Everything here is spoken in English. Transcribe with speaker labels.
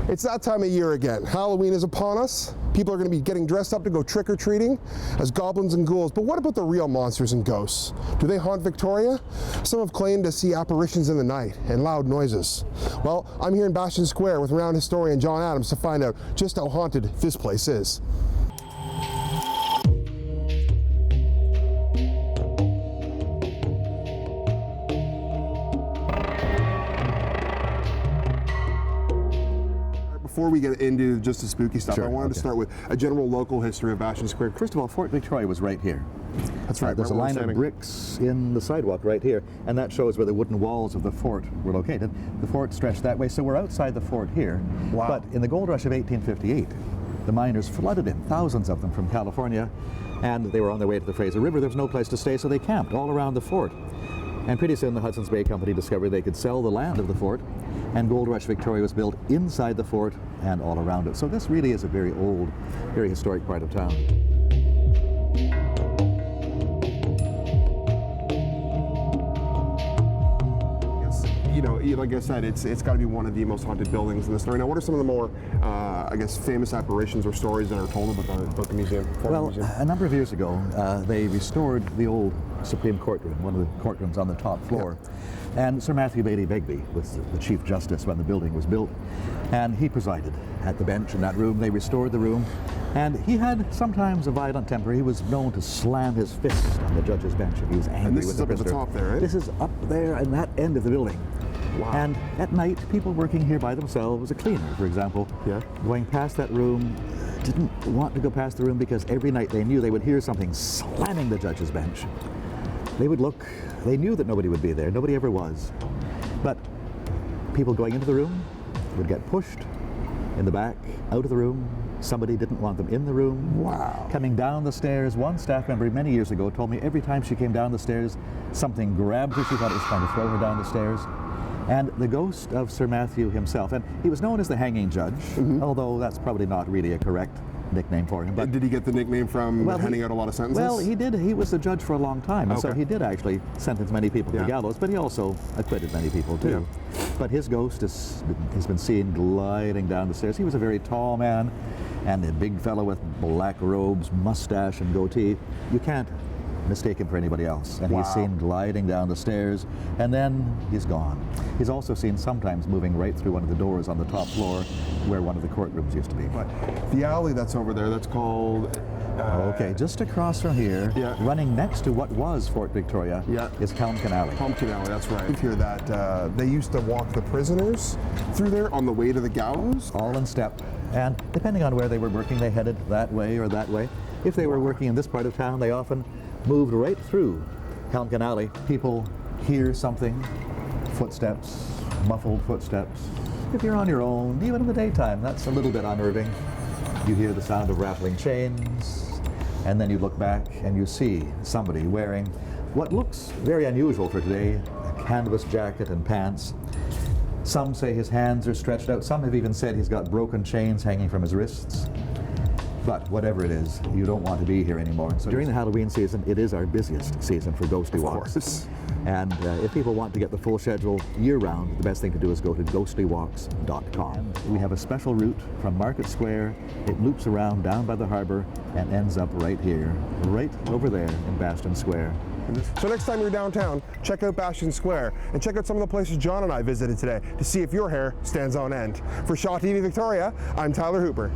Speaker 1: It's that time of year again. Halloween is upon us. People are going to be getting dressed up to go trick-or-treating as goblins and ghouls. But what about the real monsters and ghosts? Do they haunt Victoria? Some have claimed to see apparitions in the night and loud noises. Well, I'm here in Bastion Square with renowned historian John Adams to find out just how haunted this place is. Before we get into just the spooky stuff, I wanted to start with a general local history of Bastion Square.
Speaker 2: First of all, Fort Victoria was right here.
Speaker 1: That's right.
Speaker 2: There's a line of bricks in the sidewalk right here, and that shows where the wooden walls of the fort were located. The fort stretched that way, so we're outside the fort here.
Speaker 1: Wow.
Speaker 2: But in the gold rush of 1858, the miners flooded in, thousands of them from California, and they were on their way to the Fraser River. There was no place to stay, so they camped all around the fort. And pretty soon the Hudson's Bay Company discovered they could sell the land of the fort, and Gold Rush Victoria was built inside the fort and all around it. So this really is a very old, very historic part of town.
Speaker 1: You know, like I said, it's got to be one of the most haunted buildings in the story. Now, what are some of the more, I guess, famous apparitions or stories that are told about the museum?
Speaker 2: Well, a number of years ago, they restored the old Supreme Courtroom, one of the courtrooms on the top floor. Yeah. And Sir Matthew Bailey Begbie was the Chief Justice when the building was built, and he presided at the bench in that room. They restored the room, and he had sometimes a violent temper. He was known to slam his fist on the judge's bench if he was angry with the prisoner. And this is up at the top there, right? This is up there in that end of the building. Wow. And at night, people working here by themselves, a cleaner, for example, going past that room, didn't want to go past the room because every night they knew they would hear something slamming the judge's bench. They would look, they knew that nobody would be there, nobody ever was. But people going into the room would get pushed in the back, out of the room. Somebody didn't want them in the room.
Speaker 1: Wow.
Speaker 2: Coming down the stairs, one staff member many years ago told me every time she came down the stairs, something grabbed her. She thought it was trying to throw her down the stairs. And the ghost of Sir Matthew himself, and he was known as the Hanging Judge, although that's probably not really a correct nickname for him. But
Speaker 1: did he get the nickname from handing out a lot of sentences?
Speaker 2: Well, he did. He was a judge for a long time, and so he did actually sentence many people to the gallows, but he also acquitted many people too. Yeah. But his ghost has been seen gliding down the stairs. He was a very tall man, and a big fellow with black robes, mustache, and goatee. You can't mistake him for anybody else. And he's seen gliding down the stairs, and then he's gone. He's also seen sometimes moving right through one of the doors on the top floor where one of the courtrooms used to be.
Speaker 1: But the alley that's over there, that's called...
Speaker 2: okay, just across from here, running next to what was Fort Victoria, is Pumpkin Alley.
Speaker 1: Pumpkin Alley, that's right. I hear that they used to walk the prisoners through there on the way to the gallows?
Speaker 2: All in step. And depending on where they were working, they headed that way or that way. If they were working in this part of town, they often moved right through Pumpkin Alley. People hear something, footsteps, muffled footsteps. If you're on your own, even in the daytime, that's a little bit unnerving. You hear the sound of rattling chains, and then you look back and you see somebody wearing what looks very unusual for today, a canvas jacket and pants. Some say his hands are stretched out. Some have even said he's got broken chains hanging from his wrists. But whatever it is, you don't want to be here anymore. So during the Halloween season, it is our busiest season for ghostly walks.
Speaker 1: Of course.
Speaker 2: And if people want to get the full schedule year-round, the best thing to do is go to ghostrywalks.com. We have a special route from Market Square. It loops around down by the harbor and ends up right here, right over there in Bastion Square.
Speaker 1: So next time you're downtown, check out Bastion Square and check out some of the places John and I visited today to see if your hair stands on end. For ShawTV Victoria, I'm Tyler Hooper.